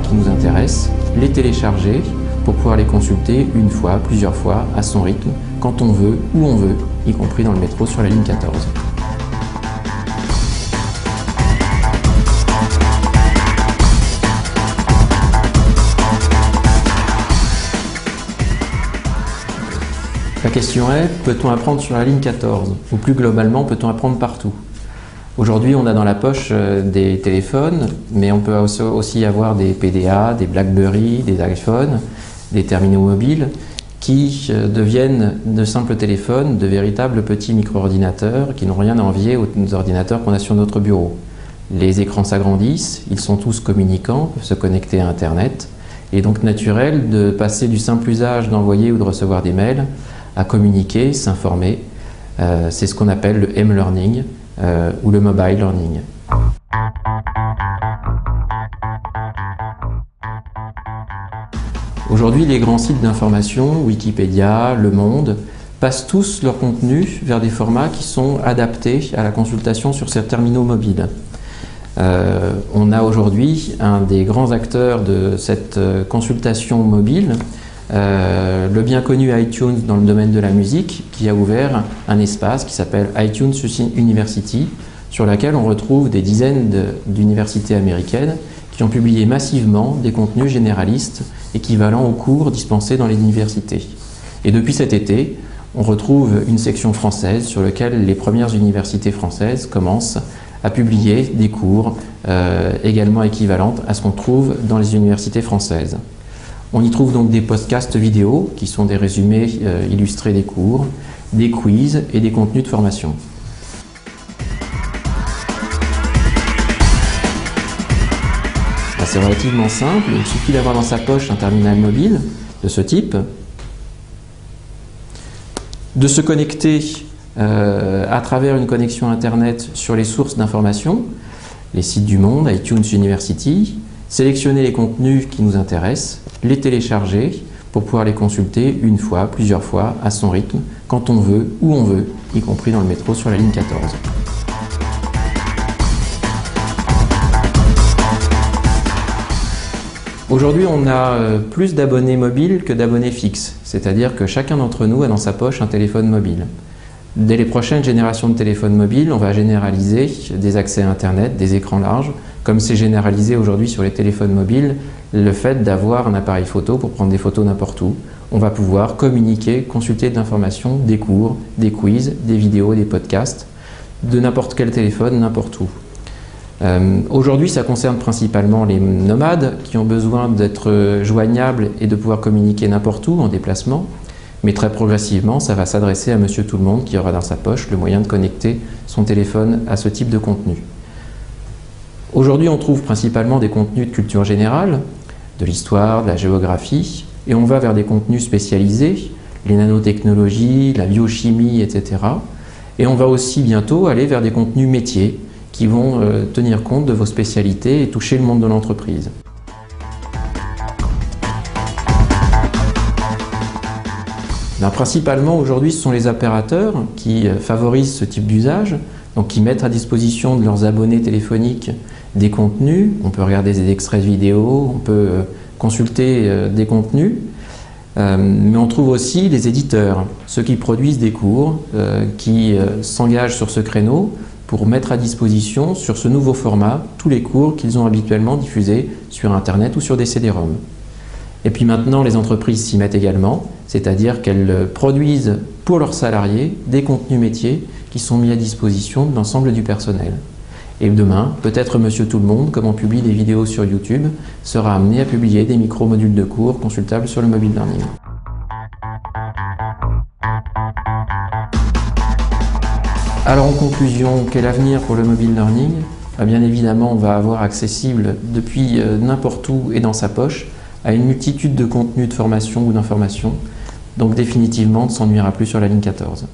qui nous intéressent, les télécharger pour pouvoir les consulter une fois, plusieurs fois, à son rythme, quand on veut, où on veut, y compris dans le métro sur la ligne 14. La question est, peut-on apprendre sur la ligne 14? Ou plus globalement, peut-on apprendre partout? Aujourd'hui, on a dans la poche des téléphones, mais on peut aussi avoir des PDA, des BlackBerry, des iPhones, des terminaux mobiles qui deviennent de simples téléphones, de véritables petits micro-ordinateurs qui n'ont rien à envier aux ordinateurs qu'on a sur notre bureau. Les écrans s'agrandissent, ils sont tous communicants, peuvent se connecter à Internet. Il est donc naturel de passer du simple usage d'envoyer ou de recevoir des mails à communiquer, s'informer. C'est ce qu'on appelle le M-Learning ou le Mobile Learning. Aujourd'hui, les grands sites d'information, Wikipédia, Le Monde, passent tous leur contenu vers des formats qui sont adaptés à la consultation sur ces terminaux mobiles. On a aujourd'hui un des grands acteurs de cette consultation mobile, le bien connu iTunes dans le domaine de la musique, qui a ouvert un espace qui s'appelle iTunes University, sur laquelle on retrouve des dizaines d'universités américaines qui ont publié massivement des contenus généralistes équivalents aux cours dispensés dans les universités. Et depuis cet été, on retrouve une section française sur laquelle les premières universités françaises commencent à publier des cours également équivalentes à ce qu'on trouve dans les universités françaises. On y trouve donc des podcasts vidéo qui sont des résumés illustrés des cours, des quiz et des contenus de formation. C'est relativement simple, il suffit d'avoir dans sa poche un terminal mobile de ce type, de se connecter à travers une connexion Internet sur les sources d'information, les sites du Monde, iTunes University, sélectionner les contenus qui nous intéressent, les télécharger pour pouvoir les consulter une fois, plusieurs fois, à son rythme, quand on veut, où on veut, y compris dans le métro sur la ligne 14. Aujourd'hui, on a plus d'abonnés mobiles que d'abonnés fixes, c'est-à-dire que chacun d'entre nous a dans sa poche un téléphone mobile. Dès les prochaines générations de téléphones mobiles, on va généraliser des accès à Internet, des écrans larges, comme c'est généralisé aujourd'hui sur les téléphones mobiles, le fait d'avoir un appareil photo pour prendre des photos n'importe où. On va pouvoir communiquer, consulter de l'information, des cours, des quiz, des vidéos, des podcasts, de n'importe quel téléphone, n'importe où. Aujourd'hui, ça concerne principalement les nomades qui ont besoin d'être joignables et de pouvoir communiquer n'importe où en déplacement. Mais très progressivement, ça va s'adresser à monsieur tout le monde qui aura dans sa poche le moyen de connecter son téléphone à ce type de contenu. Aujourd'hui, on trouve principalement des contenus de culture générale, de l'histoire, de la géographie, et on va vers des contenus spécialisés, les nanotechnologies, la biochimie, etc. Et on va aussi bientôt aller vers des contenus métiers qui vont tenir compte de vos spécialités et toucher le monde de l'entreprise. Principalement aujourd'hui, ce sont les opérateurs qui favorisent ce type d'usage, donc qui mettent à disposition de leurs abonnés téléphoniques des contenus. On peut regarder des extraits de vidéos, on peut consulter des contenus, mais on trouve aussi les éditeurs, ceux qui produisent des cours, qui s'engagent sur ce créneau pour mettre à disposition sur ce nouveau format tous les cours qu'ils ont habituellement diffusés sur Internet ou sur des CD-ROM. Et puis maintenant, les entreprises s'y mettent également, c'est-à-dire qu'elles produisent pour leurs salariés des contenus métiers qui sont mis à disposition de l'ensemble du personnel. Et demain, peut-être monsieur tout le monde, comme on publie des vidéos sur YouTube, sera amené à publier des micro-modules de cours consultables sur le mobile learning. Alors en conclusion, quel avenir pour le mobile learning? Bien évidemment, on va avoir accessible depuis n'importe où et dans sa poche à une multitude de contenus de formation ou d'information. Donc définitivement, on ne s'ennuiera plus sur la ligne 14.